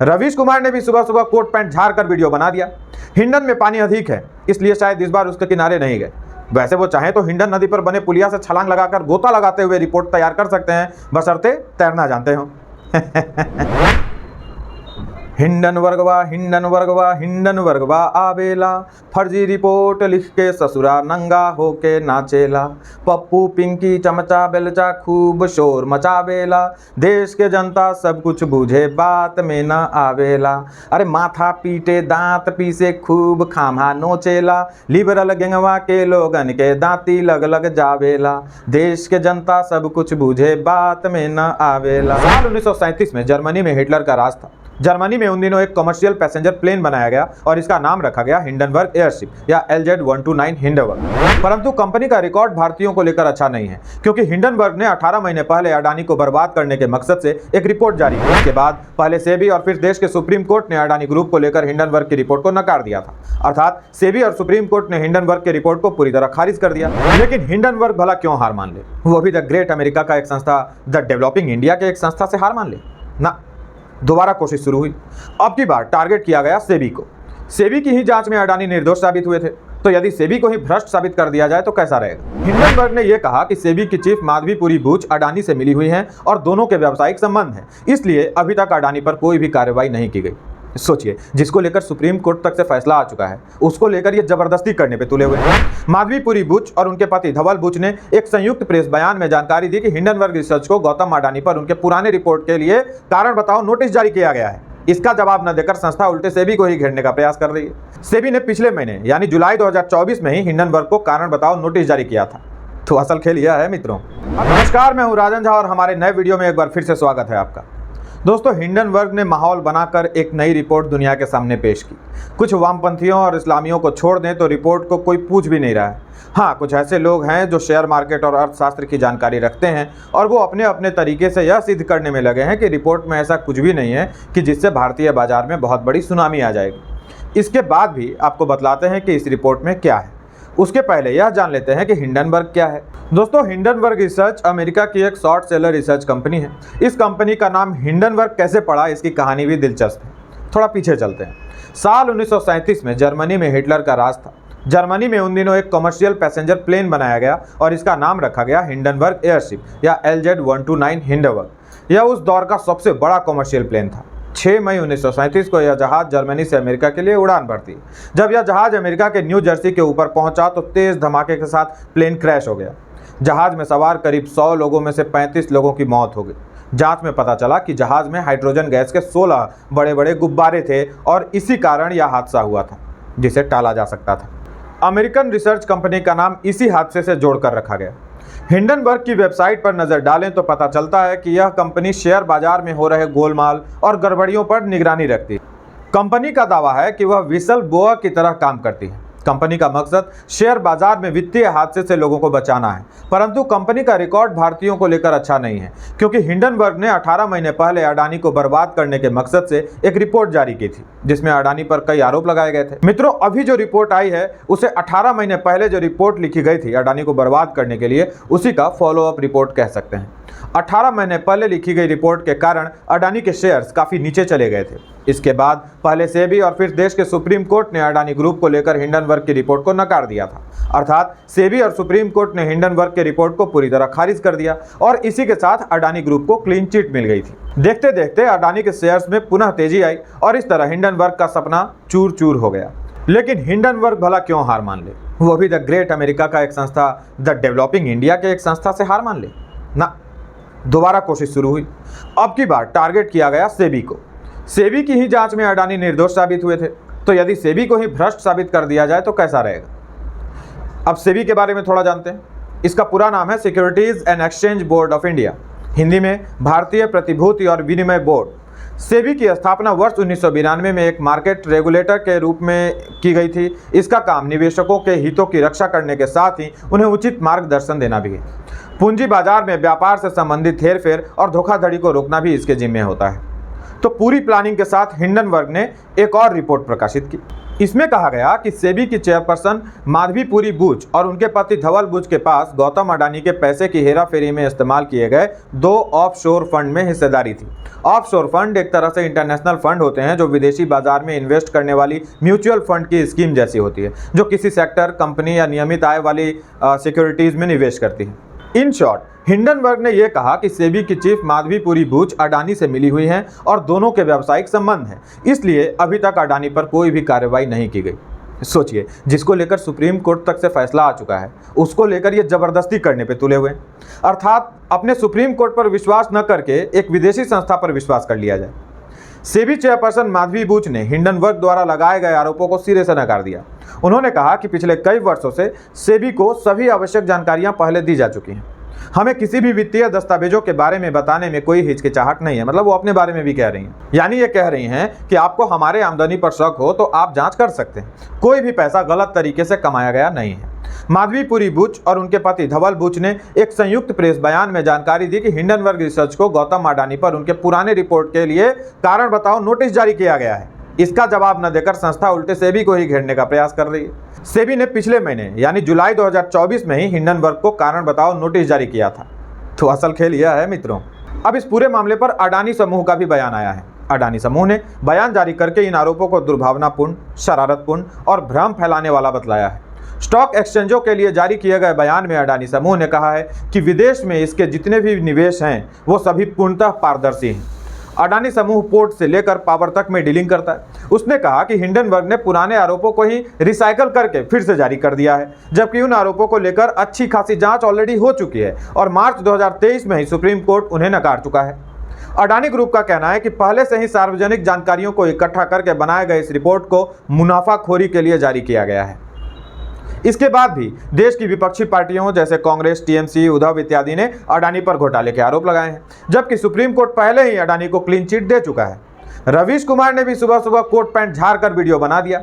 रवीश कुमार ने भी सुबह सुबह कोट पैंट झाड़ कर वीडियो बना दिया। हिंडन में पानी अधिक है, इसलिए शायद इस बार उसके किनारे नहीं गए। वैसे वो चाहें तो हिंडन नदी पर बने पुलिया से छलांग लगाकर गोता लगाते हुए रिपोर्ट तैयार कर सकते हैं, बशर्ते तैरना जानते हो। हिंडन वर्गवा आवेला, फर्जी रिपोर्ट लिख के ससुरा नंगा होके नाचेला। पप्पू पिंकी चमचा बेलचा खूब शोर मचावेला, देश के जनता सब कुछ बूझे बात में न आवेला। अरे माथा पीटे दांत पीसे खूब खामा नोचेला, लिबरल गैंगवा के लोगन के दांती लग लग जावेला। देश के जनता सब कुछ बूझे बात में न आवेला। साल 1937 में जर्मनी में हिटलर का राज था। जर्मनी में उन दिनों एक कमर्शियल पैसेंजर प्लेन बनाया गया और इसका नाम रखा गया हिंडनबर्ग एयरशिप या LZ-129 हिंडनबर्ग। परंतु कंपनी का रिकॉर्ड भारतीयों को लेकर अच्छा नहीं है, क्योंकि हिंडनबर्ग ने 18 महीने पहले अडानी को बर्बाद करने के मकसद से एक रिपोर्ट जारी की। इसके बाद पहले सेबी और फिर देश के सुप्रीम कोर्ट ने अडानी ग्रुप को लेकर हिंडनबर्ग की रिपोर्ट को नकार दिया था। अर्थात सेबी और सुप्रीम कोर्ट ने हिंडनबर्ग की रिपोर्ट को पूरी तरह खारिज कर दिया। लेकिन हिंडनबर्ग भला क्यों हार मान ले? वो भी द ग्रेट अमेरिका का एक संस्था, द डेवलपिंग इंडिया के एक संस्था से हार मान ले ना। दोबारा कोशिश शुरू हुई। अब की बार टारगेट किया गया सेबी को। सेबी की ही जांच में अडानी निर्दोष साबित हुए थे, तो यदि सेबी को ही भ्रष्ट साबित कर दिया जाए तो कैसा रहेगा? हिंडनबर्ग ने यह कहा कि सेबी की चीफ माधवीपुरी बूच अडानी से मिली हुई हैं और दोनों के व्यावसायिक संबंध हैं, इसलिए अभी तक अडानी पर कोई भी कार्रवाई नहीं की गई। सोचिए, जिसको लेकर सुप्रीम कोर्ट तक से फैसला आ चुका है, उसको लेकर ये जबरदस्ती करने पे तुले हुए हैं। माधवीपुरी बुच और उनके पति धवल बुच ने एक संयुक्त प्रेस बयान में जानकारी दी कि हिंडनबर्ग रिसर्च को गौतम अडानी पर उनके पुराने रिपोर्ट के लिए कारण बताओ नोटिस जारी किया गया है। इसका जवाब न देकर संस्था उल्टे सेबी को ही घेरने का प्रयास कर रही है। सेबी ने पिछले महीने यानी जुलाई 2024 में ही हिंडनबर्ग को कारण बताओ नोटिस जारी किया था। तो असल खेल यह है मित्रों। नमस्कार, मैं हूँ राजन झा और हमारे नए वीडियो में एक बार फिर से स्वागत है आपका। दोस्तों, हिंडनबर्ग ने माहौल बनाकर एक नई रिपोर्ट दुनिया के सामने पेश की। कुछ वामपंथियों और इस्लामियों को छोड़ दें तो रिपोर्ट को कोई पूछ भी नहीं रहा है। हाँ, कुछ ऐसे लोग हैं जो शेयर मार्केट और अर्थशास्त्र की जानकारी रखते हैं और वो अपने अपने तरीके से यह सिद्ध करने में लगे हैं कि रिपोर्ट में ऐसा कुछ भी नहीं है कि जिससे भारतीय बाजार में बहुत बड़ी सुनामी आ जाएगी। इसके बाद भी आपको बतलाते हैं कि इस रिपोर्ट में क्या है। उसके पहले यह जान लेते हैं कि हिंडनबर्ग क्या है। दोस्तों, हिंडनबर्ग रिसर्च अमेरिका की एक शॉर्ट सेलर रिसर्च कंपनी है। इस कंपनी का नाम हिंडनबर्ग कैसे पड़ा, इसकी कहानी भी दिलचस्प है। थोड़ा पीछे चलते हैं। साल 1937 में जर्मनी में हिटलर का राज था। जर्मनी में उन दिनों एक कमर्शियल पैसेंजर प्लेन बनाया गया और इसका नाम रखा गया हिंडनबर्ग एयरशिप या LZ-129 हिंडनबर्ग। यह उस दौर का सबसे बड़ा कमर्शियल प्लेन था। 6 मई 1937 को यह जहाज जर्मनी से अमेरिका के लिए उड़ान भरती। जब यह जहाज अमेरिका के न्यू जर्सी के ऊपर पहुंचा तो तेज धमाके के साथ प्लेन क्रैश हो गया। जहाज में सवार करीब 100 लोगों में से 35 लोगों की मौत हो गई। जांच में पता चला कि जहाज में हाइड्रोजन गैस के 16 बड़े बड़े गुब्बारे थे और इसी कारण यह हादसा हुआ था, जिसे टाला जा सकता था। अमेरिकन रिसर्च कंपनी का नाम इसी हादसे से जोड़कर रखा गया। हिंडनबर्ग की वेबसाइट पर नजर डालें तो पता चलता है कि यह कंपनी शेयर बाजार में हो रहे गोलमाल और गड़बड़ियों पर निगरानी रखती है। कंपनी का दावा है कि वह विसल बोआ की तरह काम करती है। कंपनी का मकसद शेयर बाजार में वित्तीय हादसे से लोगों को बचाना है। परंतु कंपनी का रिकॉर्ड भारतीयों को लेकर अच्छा नहीं है, क्योंकि हिंडनबर्ग ने 18 महीने पहले अडानी को बर्बाद करने के मकसद से एक रिपोर्ट जारी की थी, जिसमें अडानी पर कई आरोप लगाए गए थे। मित्रों, अभी जो रिपोर्ट आई है उसे 18 महीने पहले जो रिपोर्ट लिखी गई थी अडानी को बर्बाद करने के लिए, उसी का फॉलोअप रिपोर्ट कह सकते हैं। 18 महीने पहले लिखी गई रिपोर्ट के कारण अडानी के शेयर्स काफी नीचे चले गए थे। इसके बाद पहले सेबी और फिर देश के सुप्रीम कोर्ट ने अडानी ग्रुप को लेकर हिंडनबर्ग की रिपोर्ट को नकार दिया था। अर्थात सेबी और सुप्रीम कोर्ट ने हिंडनबर्ग की रिपोर्ट को पूरी तरह खारिज कर दिया और इसी के साथ अडानी ग्रुप को क्लीन चिट मिल गई थी। देखते देखते अडानी के शेयर्स में पुनः तेजी आई और इस तरह हिंडनबर्ग का सपना चूर चूर हो गया। लेकिन हिंडनबर्ग भला क्यों हार मान ले? वो भी द ग्रेट अमेरिका का एक संस्था, द डेवलपिंग इंडिया के एक संस्था से हार मान ले ना। दोबारा कोशिश शुरू हुई। अब की बार टारगेट किया गया सेबी को। सेबी की ही जांच में अडानी निर्दोष साबित हुए थे, तो यदि सेबी को ही भ्रष्ट साबित कर दिया जाए तो कैसा रहेगा? अब सेबी के बारे में थोड़ा जानते हैं। इसका पूरा नाम है securities and exchange board of India, Hindi में भारतीय प्रतिभूति और विनिमय बोर्ड। सेबी की स्थापना वर्ष 1992 में एक मार्केट रेगुलेटर के रूप में की गई थी। इसका काम निवेशकों के हितों की रक्षा करने के साथ ही उन्हें उचित मार्गदर्शन देना भी है। पूंजी बाजार में व्यापार से संबंधित हेरफेर और धोखाधड़ी को रोकना भी इसके जिम्मे होता है। तो पूरी प्लानिंग के साथ हिंडनबर्ग ने एक और रिपोर्ट प्रकाशित की। इसमें कहा गया कि सेबी की चेयरपर्सन माधवीपुरी बुच और उनके पति धवल बुच के पास गौतम अडानी के पैसे की हेराफेरी में इस्तेमाल किए गए 2 ऑफशोर फंड में हिस्सेदारी थी। ऑफशोर फंड एक तरह से इंटरनेशनल फंड होते हैं जो विदेशी बाजार में इन्वेस्ट करने वाली म्यूचुअल फंड की स्कीम जैसी होती है, जो किसी सेक्टर, कंपनी या नियमित आय वाली सिक्योरिटीज में निवेश करती है। इन शॉर्ट, हिंडनबर्ग ने यह कहा कि सेबी की चीफ माधवीपुरी बुच अडानी से मिली हुई हैं और दोनों के व्यावसायिक संबंध हैं, इसलिए अभी तक अडानी पर कोई भी कार्रवाई नहीं की गई। सोचिए, जिसको लेकर सुप्रीम कोर्ट तक से फैसला आ चुका है, उसको लेकर ये जबरदस्ती करने पे तुले हुए हैं। अर्थात अपने सुप्रीम कोर्ट पर विश्वास न करके एक विदेशी संस्था पर विश्वास कर लिया जाए। सेबी चेयरपर्सन माधवी बुच ने हिंडनबर्ग द्वारा लगाए गए आरोपों को सिरे से नकार दिया। उन्होंने कहा कि पिछले कई वर्षों से सेबी को सभी आवश्यक जानकारियां पहले दी जा चुकी हैं। हमें किसी भी वित्तीय दस्तावेजों के बारे में बताने में कोई हिचकिचाहट नहीं है। मतलब वो अपने बारे में भी कह रही हैं, यानी ये कह रही हैं कि आपको हमारे आमदनी पर शक हो तो आप जांच कर सकते हैं, कोई भी पैसा गलत तरीके से कमाया गया नहीं है। माधवीपुरी बुच और उनके पति धवल बुच ने एक संयुक्त प्रेस बयान में जानकारी दी कि हिंडनबर्ग रिसर्च को गौतम अडानी पर उनके पुराने रिपोर्ट के लिए कारण बताओ नोटिस जारी किया गया है। इसका जवाब न देकर संस्था उल्टे सेबी को ही घेरने का प्रयास कर रही है। सेबी ने पिछले महीने यानी जुलाई 2024 में ही हिंडनबर्ग को कारण बताओ नोटिस जारी किया था। तो असल खेल यह है मित्रों। अब इस पूरे मामले पर अडानी समूह का भी बयान आया है। अडानी समूह ने बयान जारी करके इन आरोपों को दुर्भावनापूर्ण, शरारतपूर्ण और भ्रम फैलाने वाला बतलाया है। स्टॉक एक्सचेंजों के लिए जारी किए गए बयान में अडानी समूह ने कहा है कि विदेश में इसके जितने भी निवेश हैं वो सभी पूर्णतः पारदर्शी हैं। अडानी समूह पोर्ट से लेकर पावर तक में डीलिंग करता है। उसने कहा कि हिंडनबर्ग ने पुराने आरोपों को ही रिसाइकल करके फिर से जारी कर दिया है, जबकि उन आरोपों को लेकर अच्छी खासी जांच ऑलरेडी हो चुकी है और मार्च 2023 में ही सुप्रीम कोर्ट उन्हें नकार चुका है। अडानी ग्रुप का कहना है कि पहले से ही सार्वजनिक जानकारियों को इकट्ठा करके बनाए गए इस रिपोर्ट को मुनाफाखोरी के लिए जारी किया गया है। इसके बाद भी देश की विपक्षी पार्टियों जैसे कांग्रेस, टीएमसी, उद्धव इत्यादि ने अडानी पर घोटाले के आरोप लगाए हैं, जबकि सुप्रीम कोर्ट पहले ही अडानी को क्लीन चिट दे चुका है। रवीश कुमार ने भी सुबह सुबह कोट पैंट झाड़ कर वीडियो बना दिया।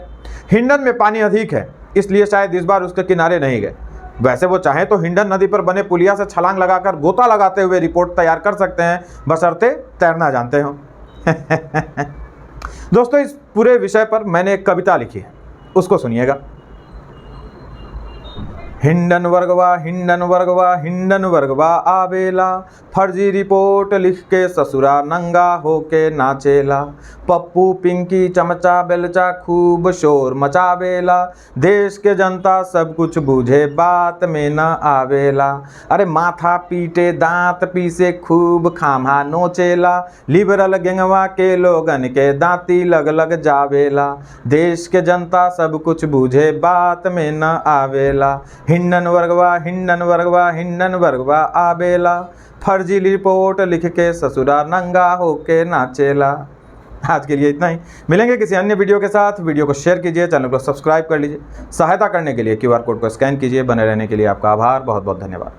हिंडन में पानी अधिक है, इसलिए शायद इस बार उसके किनारे नहीं गए। वैसे वो चाहें तो हिंडन नदी पर बने पुलिया से छलांग लगाकर गोता लगाते हुए रिपोर्ट तैयार कर सकते हैं, बशर्ते तैरना जानते हो। दोस्तों, इस पूरे विषय पर मैंने एक कविता लिखी है, उसको सुनिएगा। हिंडनबर्गवा हिंडनबर्गवा हिंडनबर्गवा आवेला, फर्जी रिपोर्ट लिख के ससुरा नंगा होके नाचेला, पप्पू पिंकी चमचा बेलचा खूब शोर मचावेला, देश के जनता सब कुछ बूझे बात में न आवेला, अरे माथा पीटे दांत पीसे खूब खामा नोचेला, लिबरल गैंगवा के लोगन के दांती लग लग जावेला, देश के जनता सब कुछ बूझे बात में न आवेला, हिंडनबर्गवा हिंडनबर्गवा हिंडनबर्गवा आवेला, फर्जी रिपोर्ट लिख के ससुरा नंगा होके नाचेला। आज के लिए इतना ही, मिलेंगे किसी अन्य वीडियो के साथ। वीडियो को शेयर कीजिए, चैनल को सब्सक्राइब कर लीजिए। सहायता करने के लिए QR कोड को स्कैन कीजिए। बने रहने के लिए आपका आभार, बहुत बहुत धन्यवाद।